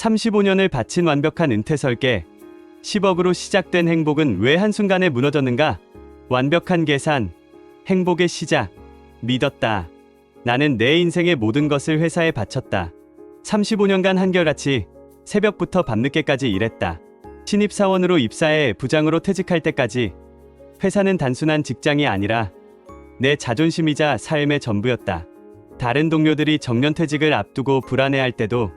35년을 바친 완벽한 은퇴 설계. 10억으로 시작된 행복은 왜 한순간에 무너졌는가? 완벽한 계산, 행복의 시작. 믿었다. 나는 내 인생의 모든 것을 회사에 바쳤다. 35년간 한결같이 새벽부터 밤늦게까지 일했다. 신입사원으로 입사해 부장으로 퇴직할 때까지. 회사는 단순한 직장이 아니라 내 자존심이자 삶의 전부였다. 다른 동료들이 정년퇴직을 앞두고 불안해할 때도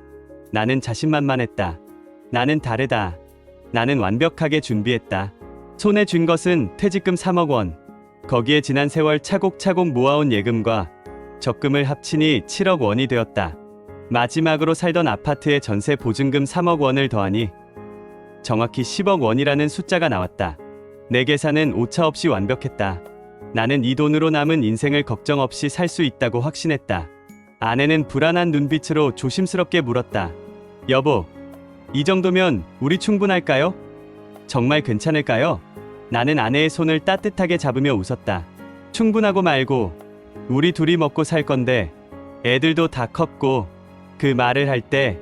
나는 자신만만했다. 나는 다르다. 나는 완벽하게 준비했다. 손에 쥔 것은 퇴직금 3억 원. 거기에 지난 세월 차곡차곡 모아온 예금과 적금을 합치니 7억 원이 되었다. 마지막으로 살던 아파트의 전세 보증금 3억 원을 더하니 정확히 10억 원이라는 숫자가 나왔다. 내 계산은 오차 없이 완벽했다. 나는 이 돈으로 남은 인생을 걱정 없이 살 수 있다고 확신했다. 아내는 불안한 눈빛으로 조심스럽게 물었다. 여보, 이 정도면 우리 충분할까요? 정말 괜찮을까요? 나는 아내의 손을 따뜻하게 잡으며 웃었다. 충분하고 말고 우리 둘이 먹고 살 건데 애들도 다 컸고. 그 말을 할 때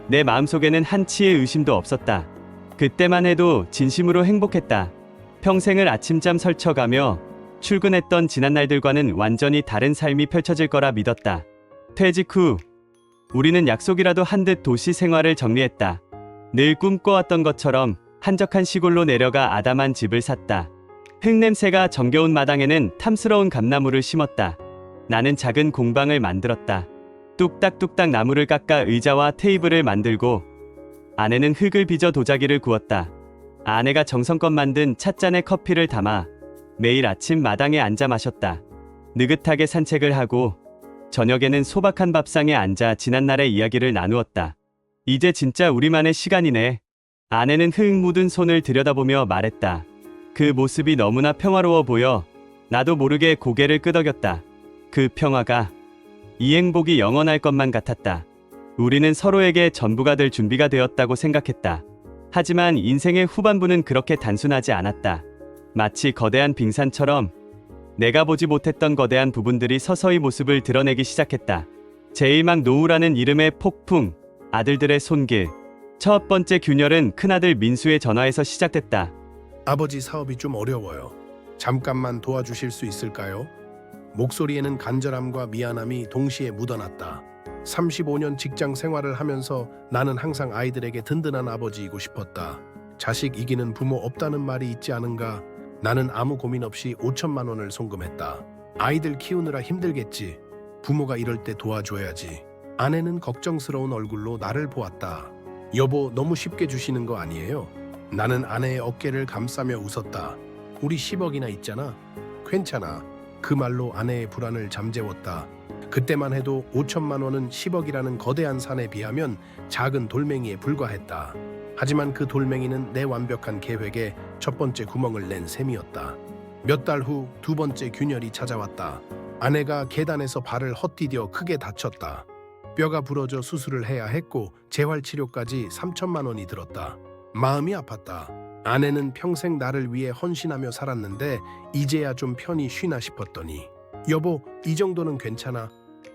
내 마음속에는 한치의 의심도 없었다. 그때만 해도 진심으로 행복했다. 평생을 아침잠 설쳐가며 출근했던 지난날들과는 완전히 다른 삶이 펼쳐질 거라 믿었다. 퇴직 후 우리는 약속이라도 한 듯 도시 생활을 정리했다. 늘 꿈꿔왔던 것처럼 한적한 시골로 내려가 아담한 집을 샀다. 흙냄새가 정겨운 마당에는 탐스러운 감나무를 심었다. 나는 작은 공방을 만들었다. 뚝딱뚝딱 나무를 깎아 의자와 테이블을 만들고 아내는 흙을 빚어 도자기를 구웠다. 아내가 정성껏 만든 찻잔에 커피를 담아 매일 아침 마당에 앉아 마셨다. 느긋하게 산책을 하고 저녁에는 소박한 밥상에 앉아 지난날의 이야기를 나누었다. 이제 진짜 우리만의 시간이네. 아내는 흙 묻은 손을 들여다보며 말했다. 그 모습이 너무나 평화로워 보여 나도 모르게 고개를 끄덕였다. 그 평화가, 이 행복이 영원할 것만 같았다. 우리는 서로에게 전부가 될 준비가 되었다고 생각했다. 하지만 인생의 후반부는 그렇게 단순하지 않았다. 마치 거대한 빙산처럼 내가 보지 못했던 거대한 부분들이 서서히 모습을 드러내기 시작했다. 제1막 노후라는 이름의 폭풍, 아들들의 손길. 첫 번째 균열은 큰아들 민수의 전화에서 시작됐다. 아버지 사업이 좀 어려워요. 잠깐만 도와주실 수 있을까요? 목소리에는 간절함과 미안함이 동시에 묻어났다. 35년 직장 생활을 하면서 나는 항상 아이들에게 든든한 아버지이고 싶었다. 자식 이기는 부모 없다는 말이 있지 않은가? 나는 아무 고민 없이 5천만 원을 송금했다. 아이들 키우느라 힘들겠지. 부모가 이럴 때 도와줘야지. 아내는 걱정스러운 얼굴로 나를 보았다. 여보, 너무 쉽게 주시는 거 아니에요? 나는 아내의 어깨를 감싸며 웃었다. 우리 10억이나 있잖아. 괜찮아. 그 말로 아내의 불안을 잠재웠다. 그때만 해도 5천만 원은 10억이라는 거대한 산에 비하면 작은 돌멩이에 불과했다. 하지만 그 돌멩이는 내 완벽한 계획에 첫 번째 구멍을 낸 셈이었다. 몇 달 후 두 번째 균열이 찾아왔다. 아내가 계단에서 발을 헛디뎌 크게 다쳤다. 뼈가 부러져 수술을 해야 했고 재활치료까지 3천만 원이 들었다. 마음이 아팠다. 아내는 평생 나를 위해 헌신하며 살았는데 이제야 좀 편히 쉬나 싶었더니 여보, 이 정도는 괜찮아.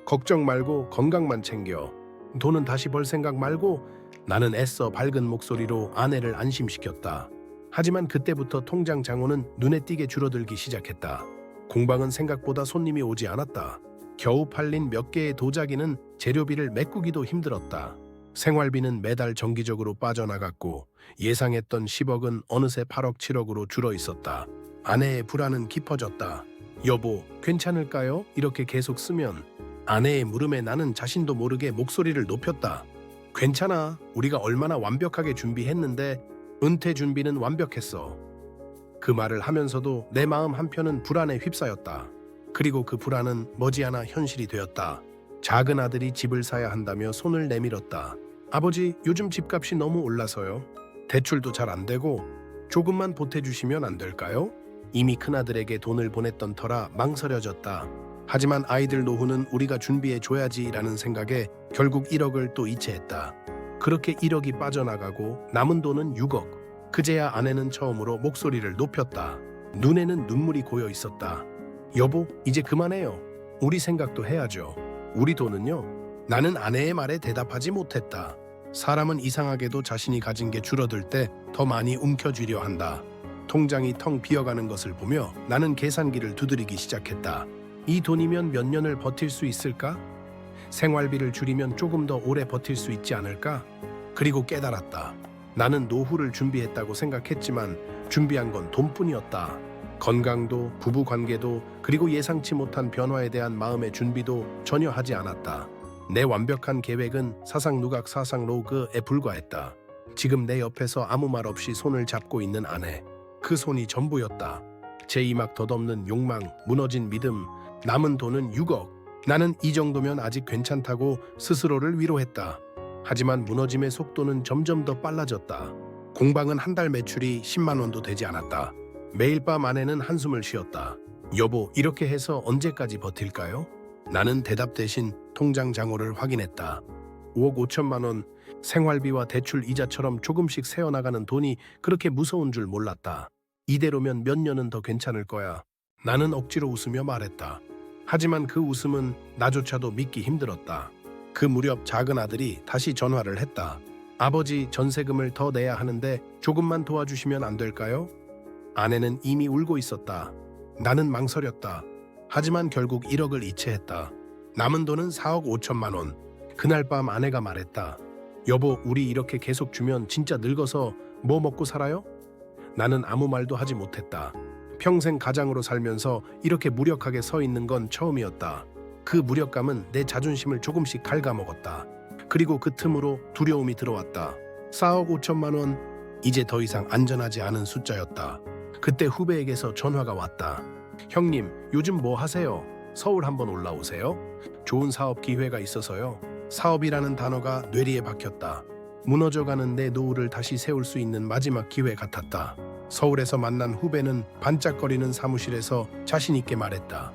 걱정 말고 건강만 챙겨. 돈은 다시 벌 생각 말고. 나는 애써 밝은 목소리로 아내를 안심시켰다. 하지만 그때부터 통장 잔고는 눈에 띄게 줄어들기 시작했다. 공방은 생각보다 손님이 오지 않았다. 겨우 팔린 몇 개의 도자기는 재료비를 메꾸기도 힘들었다. 생활비는 매달 정기적으로 빠져나갔고 예상했던 10억은 어느새 8억 7억으로 줄어 있었다. 아내의 불안은 깊어졌다. 여보, 괜찮을까요? 이렇게 계속 쓰면. 아내의 물음에 나는 자신도 모르게 목소리를 높였다. 괜찮아. 우리가 얼마나 완벽하게 준비했는데. 은퇴 준비는 완벽했어. 그 말을 하면서도 내 마음 한편은 불안에 휩싸였다. 그리고 그 불안은 머지않아 현실이 되었다. 작은 아들이 집을 사야 한다며 손을 내밀었다. 아버지, 요즘 집값이 너무 올라서요. 대출도 잘 안 되고 조금만 보태주시면 안 될까요? 이미 큰아들에게 돈을 보냈던 터라 망설여졌다. 하지만 아이들 노후는 우리가 준비해줘야지라는 생각에 결국 1억을 또 이체했다. 그렇게 1억이 빠져나가고 남은 돈은 6억. 그제야 아내는 처음으로 목소리를 높였다. 눈에는 눈물이 고여 있었다. 여보, 이제 그만해요. 우리 생각도 해야죠. 우리 돈은요? 나는 아내의 말에 대답하지 못했다. 사람은 이상하게도 자신이 가진 게 줄어들 때 더 많이 움켜쥐려 한다. 통장이 텅 비어가는 것을 보며 나는 계산기를 두드리기 시작했다. 이 돈이면 몇 년을 버틸 수 있을까? 생활비를 줄이면 조금 더 오래 버틸 수 있지 않을까? 그리고 깨달았다. 나는 노후를 준비했다고 생각했지만 준비한 건 돈뿐이었다. 건강도, 부부 관계도, 그리고 예상치 못한 변화에 대한 마음의 준비도 전혀 하지 않았다. 내 완벽한 계획은 사상누각 사상로그에 불과했다. 지금 내 옆에서 아무 말 없이 손을 잡고 있는 아내. 그 손이 전부였다. 제 이막 덧없는 욕망, 무너진 믿음, 남은 돈은 6억. 나는 이 정도면 아직 괜찮다고 스스로를 위로했다. 하지만 무너짐의 속도는 점점 더 빨라졌다. 공방은 한 달 매출이 10만 원도 되지 않았다. 매일 밤 아내는 한숨을 쉬었다. 여보, 이렇게 해서 언제까지 버틸까요? 나는 대답 대신 통장 잔고를 확인했다. 5억 5천만 원, 생활비와 대출 이자처럼 조금씩 새어나가는 돈이 그렇게 무서운 줄 몰랐다. 이대로면 몇 년은 더 괜찮을 거야. 나는 억지로 웃으며 말했다. 하지만 그 웃음은 나조차도 믿기 힘들었다. 그 무렵 작은 아들이 다시 전화를 했다. 아버지, 전세금을 더 내야 하는데 조금만 도와주시면 안 될까요? 아내는 이미 울고 있었다. 나는 망설였다. 하지만 결국 1억을 이체했다. 남은 돈은 4억 5천만 원. 그날 밤 아내가 말했다. 여보, 우리 이렇게 계속 주면 진짜 늙어서 뭐 먹고 살아요? 나는 아무 말도 하지 못했다. 평생 가장으로 살면서 이렇게 무력하게 서 있는 건 처음이었다. 그 무력감은 내 자존심을 조금씩 갉아먹었다. 그리고 그 틈으로 두려움이 들어왔다. 4억 5천만 원, 이제 더 이상 안전하지 않은 숫자였다. 그때 후배에게서 전화가 왔다. 형님, 요즘 뭐 하세요? 서울 한번 올라오세요? 좋은 사업 기회가 있어서요. 사업이라는 단어가 뇌리에 박혔다. 무너져가는 내 노후를 다시 세울 수 있는 마지막 기회 같았다. 서울에서 만난 후배는 반짝거리는 사무실에서 자신 있게 말했다.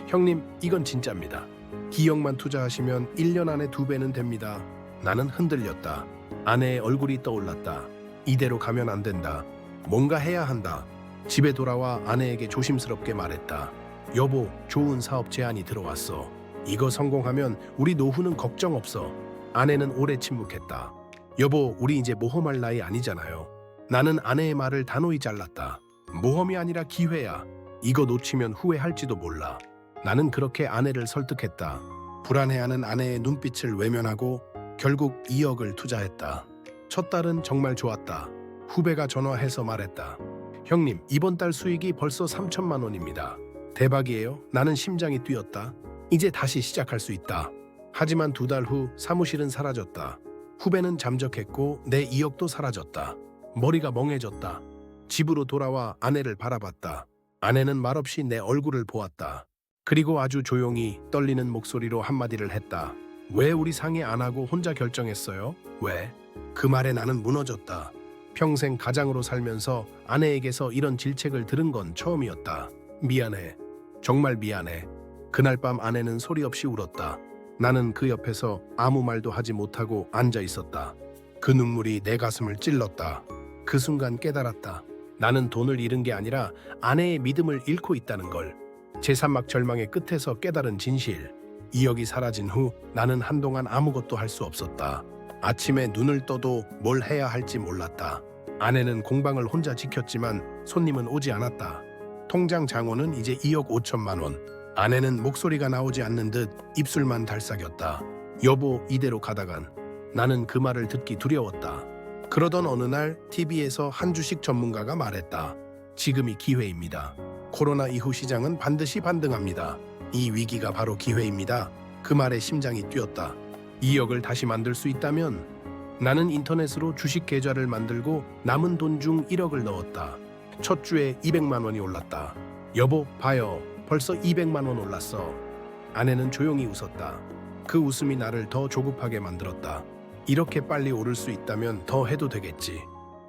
형님, 이건 진짜입니다. 기억만 투자하시면 1년 안에 2배는 됩니다. 나는 흔들렸다. 아내의 얼굴이 떠올랐다. 이대로 가면 안 된다. 뭔가 해야 한다. 집에 돌아와 아내에게 조심스럽게 말했다. 여보, 좋은 사업 제안이 들어왔어. 이거 성공하면 우리 노후는 걱정 없어. 아내는 오래 침묵했다. 여보, 우리 이제 모험할 나이 아니잖아요. 나는 아내의 말을 단호히 잘랐다. 모험이 아니라 기회야. 이거 놓치면 후회할지도 몰라. 나는 그렇게 아내를 설득했다. 불안해하는 아내의 눈빛을 외면하고 결국 2억을 투자했다. 첫 달은 정말 좋았다. 후배가 전화해서 말했다. 형님, 이번 달 수익이 벌써 3천만 원입니다. 대박이에요. 나는 심장이 뛰었다. 이제 다시 시작할 수 있다. 하지만 2달 후 사무실은 사라졌다. 후배는 잠적했고 내 2억도 사라졌다. 머리가 멍해졌다. 집으로 돌아와 아내를 바라봤다. 아내는 말없이 내 얼굴을 보았다. 그리고 아주 조용히 떨리는 목소리로 한마디를 했다. 왜 우리 상의 안 하고 혼자 결정했어요? 왜? 그 말에 나는 무너졌다. 평생 가장으로 살면서 아내에게서 이런 질책을 들은 건 처음이었다. 미안해. 정말 미안해. 그날 밤 아내는 소리 없이 울었다. 나는 그 옆에서 아무 말도 하지 못하고 앉아 있었다. 그 눈물이 내 가슴을 찔렀다. 그 순간 깨달았다. 나는 돈을 잃은 게 아니라 아내의 믿음을 잃고 있다는 걸. 제3막 절망의 끝에서 깨달은 진실. 2억이 사라진 후 나는 한동안 아무것도 할 수 없었다. 아침에 눈을 떠도 뭘 해야 할지 몰랐다. 아내는 공방을 혼자 지켰지만 손님은 오지 않았다. 통장 잔고는 이제 2억 5천만 원. 아내는 목소리가 나오지 않는 듯 입술만 달싹였다. 여보, 이대로 가다간. 나는 그 말을 듣기 두려웠다. 그러던 어느 날 TV에서 한 주식 전문가가 말했다. 지금이 기회입니다. 코로나 이후 시장은 반드시 반등합니다. 이 위기가 바로 기회입니다. 그 말에 심장이 뛰었다. 2억을 다시 만들 수 있다면? 나는 인터넷으로 주식 계좌를 만들고 남은 돈 중 1억을 넣었다. 첫 주에 200만 원이 올랐다. 여보, 봐요. 벌써 200만 원 올랐어. 아내는 조용히 웃었다. 그 웃음이 나를 더 조급하게 만들었다. 이렇게 빨리 오를 수 있다면 더 해도 되겠지.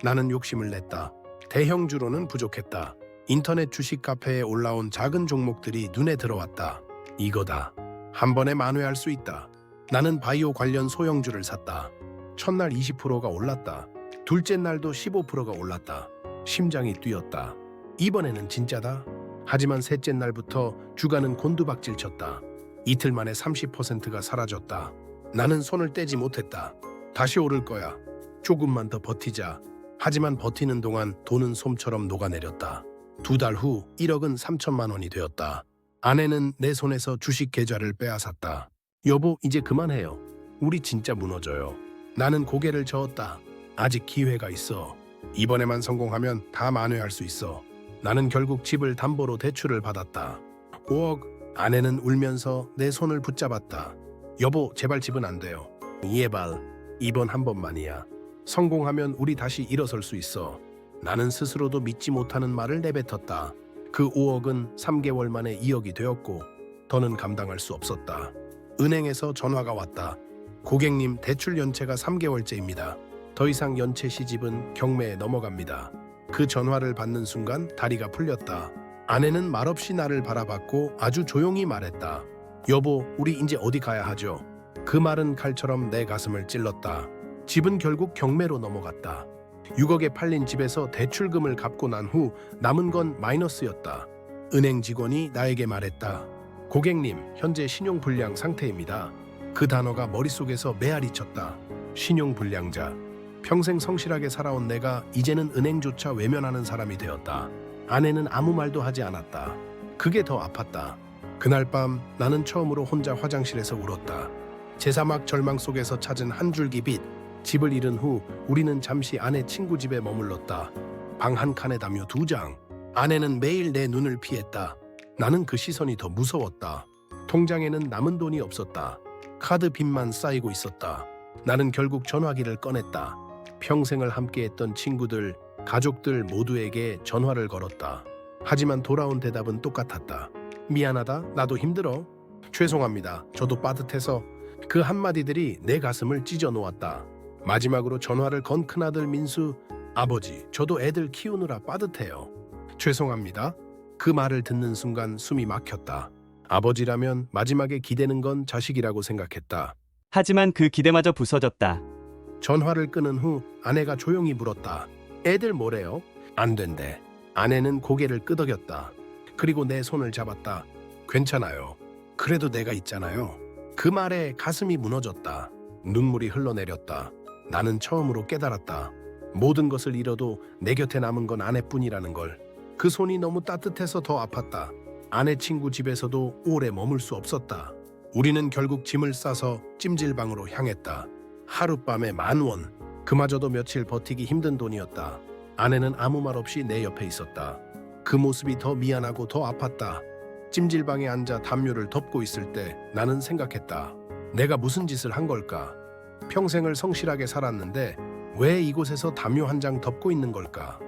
나는 욕심을 냈다. 대형주로는 부족했다. 인터넷 주식 카페에 올라온 작은 종목들이 눈에 들어왔다. 이거다. 한 번에 만회할 수 있다. 나는 바이오 관련 소형주를 샀다. 첫날 20%가 올랐다. 둘째 날도 15%가 올랐다. 심장이 뛰었다. 이번에는 진짜다. 하지만 셋째 날부터 주가는 곤두박질 쳤다. 이틀 만에 30%가 사라졌다. 나는 손을 떼지 못했다. 다시 오를 거야. 조금만 더 버티자. 하지만 버티는 동안 돈은 솜처럼 녹아내렸다. 2달 후 1억은 3천만 원이 되었다. 아내는 내 손에서 주식 계좌를 빼앗았다. 여보, 이제 그만해요. 우리 진짜 무너져요. 나는 고개를 저었다. 아직 기회가 있어. 이번에만 성공하면 다 만회할 수 있어. 나는 결국 집을 담보로 대출을 받았다. 5억. 아내는 울면서 내 손을 붙잡았다. 여보, 제발 집은 안 돼요. 이해발, 이번 한 번만이야. 성공하면 우리 다시 일어설 수 있어. 나는 스스로도 믿지 못하는 말을 내뱉었다. 그 5억은 3개월 만에 2억이 되었고 더는 감당할 수 없었다. 은행에서 전화가 왔다. 고객님, 대출 연체가 3개월째입니다. 더 이상 연체 시집은 경매에 넘어갑니다. 그 전화를 받는 순간 다리가 풀렸다. 아내는 말없이 나를 바라봤고 아주 조용히 말했다. 여보, 우리 이제 어디 가야 하죠? 그 말은 칼처럼 내 가슴을 찔렀다. 집은 결국 경매로 넘어갔다. 6억에 팔린 집에서 대출금을 갚고 난 후 남은 건 마이너스였다. 은행 직원이 나에게 말했다. 고객님, 현재 신용불량 상태입니다. 그 단어가 머릿속에서 메아리 쳤다. 신용불량자. 평생 성실하게 살아온 내가 이제는 은행조차 외면하는 사람이 되었다. 아내는 아무 말도 하지 않았다. 그게 더 아팠다. 그날 밤 나는 처음으로 혼자 화장실에서 울었다. 제사막 절망 속에서 찾은 한 줄기 빛. 집을 잃은 후 우리는 잠시 아내 친구 집에 머물렀다. 방 한 칸에 담요 2장. 아내는 매일 내 눈을 피했다. 나는 그 시선이 더 무서웠다. 통장에는 남은 돈이 없었다. 카드 빚만 쌓이고 있었다. 나는 결국 전화기를 꺼냈다. 평생을 함께했던 친구들, 가족들 모두에게 전화를 걸었다. 하지만 돌아온 대답은 똑같았다. 미안하다, 나도 힘들어. 죄송합니다, 저도 빠듯해서. 그 한마디들이 내 가슴을 찢어 놓았다. 마지막으로 전화를 건 큰아들 민수. 아버지, 저도 애들 키우느라 빠듯해요. 죄송합니다. 그 말을 듣는 순간 숨이 막혔다. 아버지라면 마지막에 기대는 건 자식이라고 생각했다. 하지만 그 기대마저 부서졌다. 전화를 끊은 후 아내가 조용히 물었다. 애들 뭐래요? 안 된대. 아내는 고개를 끄덕였다. 그리고 내 손을 잡았다. 괜찮아요. 그래도 내가 있잖아요. 그 말에 가슴이 무너졌다. 눈물이 흘러내렸다. 나는 처음으로 깨달았다. 모든 것을 잃어도 내 곁에 남은 건 아내뿐이라는 걸. 그 손이 너무 따뜻해서 더 아팠다. 아내 친구 집에서도 오래 머물 수 없었다. 우리는 결국 짐을 싸서 찜질방으로 향했다. 하룻밤에 10,000원. 그마저도 며칠 버티기 힘든 돈이었다. 아내는 아무 말 없이 내 옆에 있었다. 그 모습이 더 미안하고 더 아팠다. 찜질방에 앉아 담요를 덮고 있을 때 나는 생각했다. 내가 무슨 짓을 한 걸까? 평생을 성실하게 살았는데 왜 이곳에서 담요 한 장 덮고 있는 걸까?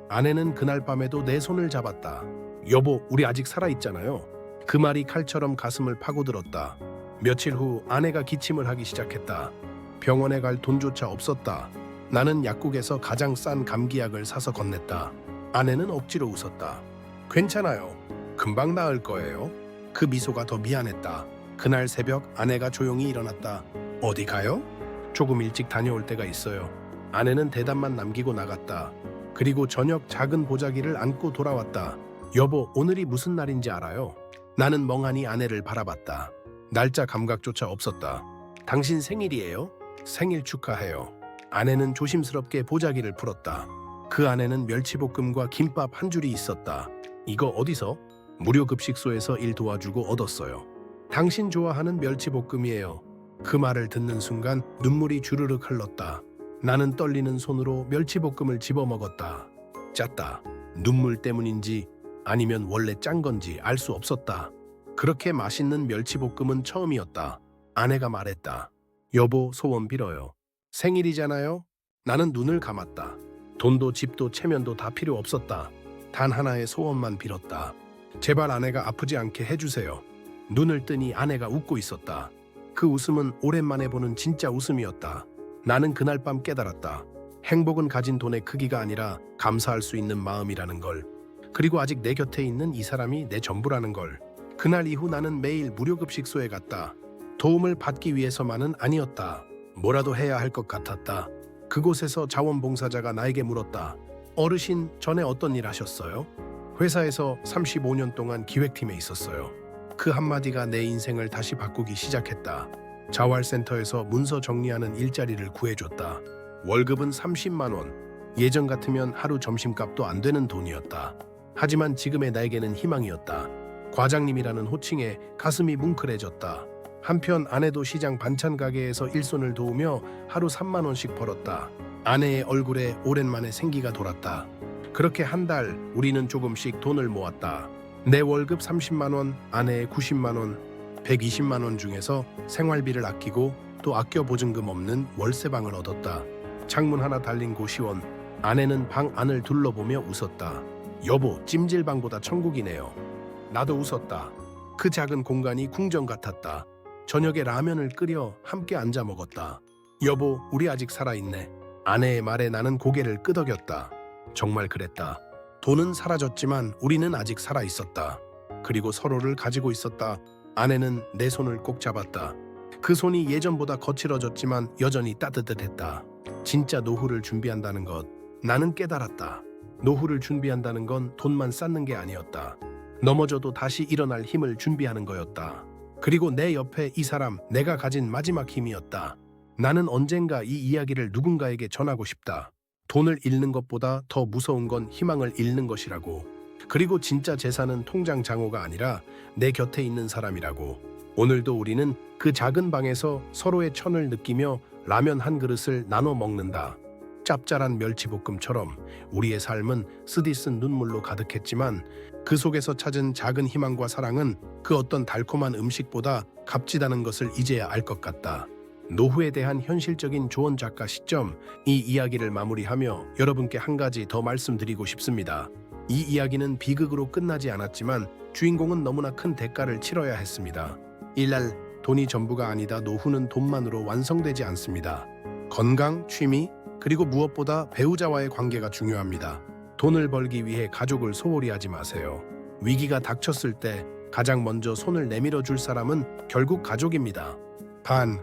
아내는 그날 밤에도 내 손을 잡았다. 여보, 우리 아직 살아있잖아요. 그 말이 칼처럼 가슴을 파고들었다. 며칠 후 아내가 기침을 하기 시작했다. 병원에 갈 돈조차 없었다. 나는 약국에서 가장 싼 감기약을 사서 건넸다. 아내는 억지로 웃었다. 괜찮아요. 금방 나을 거예요. 그 미소가 더 미안했다. 그날 새벽 아내가 조용히 일어났다. 어디 가요? 조금 일찍 다녀올 때가 있어요. 아내는 대답만 남기고 나갔다. 그리고 저녁 작은 보자기를 안고 돌아왔다. 여보, 오늘이 무슨 날인지 알아요? 나는 멍하니 아내를 바라봤다. 날짜 감각조차 없었다. 당신 생일이에요? 생일 축하해요. 아내는 조심스럽게 보자기를 풀었다. 그 안에는 멸치볶음과 김밥 한 줄이 있었다. 이거 어디서? 무료 급식소에서 일 도와주고 얻었어요. 당신 좋아하는 멸치볶음이에요. 그 말을 듣는 순간 눈물이 주르륵 흘렀다. 나는 떨리는 손으로 멸치볶음을 집어먹었다. 짰다. 눈물 때문인지 아니면 원래 짠 건지 알 수 없었다. 그렇게 맛있는 멸치볶음은 처음이었다. 아내가 말했다. 여보, 소원 빌어요. 생일이잖아요. 나는 눈을 감았다. 돈도 집도 체면도 다 필요 없었다. 단 하나의 소원만 빌었다. 제발 아내가 아프지 않게 해주세요. 눈을 뜨니 아내가 웃고 있었다. 그 웃음은 오랜만에 보는 진짜 웃음이었다. 나는 그날 밤 깨달았다. 행복은 가진 돈의 크기가 아니라 감사할 수 있는 마음이라는 걸. 그리고 아직 내 곁에 있는 이 사람이 내 전부라는 걸. 그날 이후 나는 매일 무료급식소에 갔다. 도움을 받기 위해서만은 아니었다. 뭐라도 해야 할 것 같았다. 그곳에서 자원봉사자가 나에게 물었다. 어르신, 전에 어떤 일 하셨어요? 회사에서 35년 동안 기획팀에 있었어요. 그 한마디가 내 인생을 다시 바꾸기 시작했다. 자활센터에서 문서 정리하는 일자리를 구해줬다. 월급은 30만 원. 예전 같으면 하루 점심값도 안 되는 돈이었다. 하지만 지금의 나에게는 희망이었다. 과장님이라는 호칭에 가슴이 뭉클해졌다. 한편 아내도 시장 반찬 가게에서 일손을 도우며 하루 3만 원씩 벌었다. 아내의 얼굴에 오랜만에 생기가 돌았다. 그렇게 한 달 우리는 조금씩 돈을 모았다. 내 월급 30만 원, 아내의 90만 원, 120만 원 중에서 생활비를 아끼고 또 아껴 보증금 없는 월세방을 얻었다. 창문 하나 달린 고시원. 아내는 방 안을 둘러보며 웃었다. 여보, 찜질방보다 천국이네요. 나도 웃었다. 그 작은 공간이 궁전 같았다. 저녁에 라면을 끓여 함께 앉아 먹었다. 여보, 우리 아직 살아있네. 아내의 말에 나는 고개를 끄덕였다. 정말 그랬다. 돈은 사라졌지만 우리는 아직 살아있었다. 그리고 서로를 가지고 있었다. 아내는 내 손을 꼭 잡았다. 그 손이 예전보다 거칠어졌지만 여전히 따뜻했다. 진짜 노후를 준비한다는 것, 나는 깨달았다. 노후를 준비한다는 건 돈만 쌓는 게 아니었다. 넘어져도 다시 일어날 힘을 준비하는 거였다. 그리고 내 옆에 이 사람, 내가 가진 마지막 힘이었다. 나는 언젠가 이 이야기를 누군가에게 전하고 싶다. 돈을 잃는 것보다 더 무서운 건 희망을 잃는 것이라고. 그리고 진짜 재산은 통장 잔고가 아니라 내 곁에 있는 사람이라고. 오늘도 우리는 그 작은 방에서 서로의 천을 느끼며 라면 한 그릇을 나눠 먹는다. 짭짤한 멸치볶음처럼 우리의 삶은 쓰디쓴 눈물로 가득했지만 그 속에서 찾은 작은 희망과 사랑은 그 어떤 달콤한 음식보다 값지다는 것을 이제야 알 것 같다. 노후에 대한 현실적인 조언 작가 시점, 이 이야기를 마무리하며 여러분께 한 가지 더 말씀드리고 싶습니다. 이 이야기는 비극으로 끝나지 않았지만 주인공은 너무나 큰 대가를 치러야 했습니다. 일날 돈이 전부가 아니다. 노후는 돈만으로 완성되지 않습니다. 건강, 취미, 그리고 무엇보다 배우자와의 관계가 중요합니다. 돈을 벌기 위해 가족을 소홀히 하지 마세요. 위기가 닥쳤을 때 가장 먼저 손을 내밀어 줄 사람은 결국 가족입니다.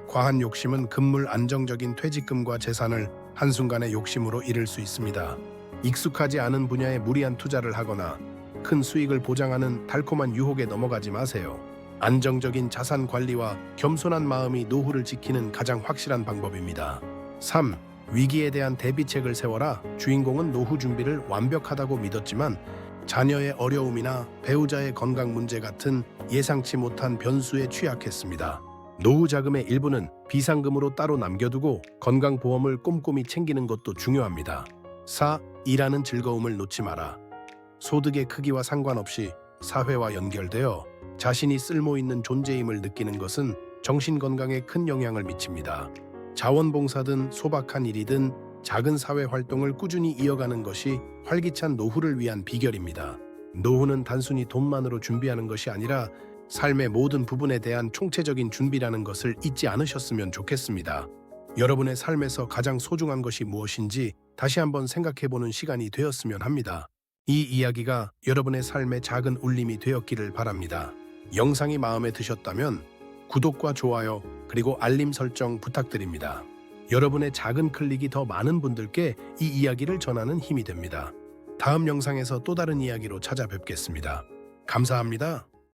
과한 욕심은 금물 안정적인 퇴직금과 재산을 한순간의 욕심으로 잃을 수 있습니다. 익숙하지 않은 분야에 무리한 투자를 하거나 큰 수익을 보장하는 달콤한 유혹에 넘어가지 마세요. 안정적인 자산 관리와 겸손한 마음이 노후를 지키는 가장 확실한 방법입니다. 3. 위기에 대한 대비책을 세워라. 주인공은 노후 준비를 완벽하다고 믿었지만 자녀의 어려움이나 배우자의 건강 문제 같은 예상치 못한 변수에 취약했습니다. 노후 자금의 일부는 비상금으로 따로 남겨두고 건강보험을 꼼꼼히 챙기는 것도 중요합니다. 4. 일하는 즐거움을 놓지 마라. 소득의 크기와 상관없이 사회와 연결되어 자신이 쓸모있는 존재임을 느끼는 것은 정신건강에 큰 영향을 미칩니다. 자원봉사든 소박한 일이든 작은 사회활동을 꾸준히 이어가는 것이 활기찬 노후를 위한 비결입니다. 노후는 단순히 돈만으로 준비하는 것이 아니라 삶의 모든 부분에 대한 총체적인 준비라는 것을 잊지 않으셨으면 좋겠습니다. 여러분의 삶에서 가장 소중한 것이 무엇인지 다시 한번 생각해보는 시간이 되었으면 합니다. 이 이야기가 여러분의 삶의 작은 울림이 되었기를 바랍니다. 영상이 마음에 드셨다면 구독과 좋아요 그리고 알림 설정 부탁드립니다. 여러분의 작은 클릭이 더 많은 분들께 이 이야기를 전하는 힘이 됩니다. 다음 영상에서 또 다른 이야기로 찾아뵙겠습니다. 감사합니다.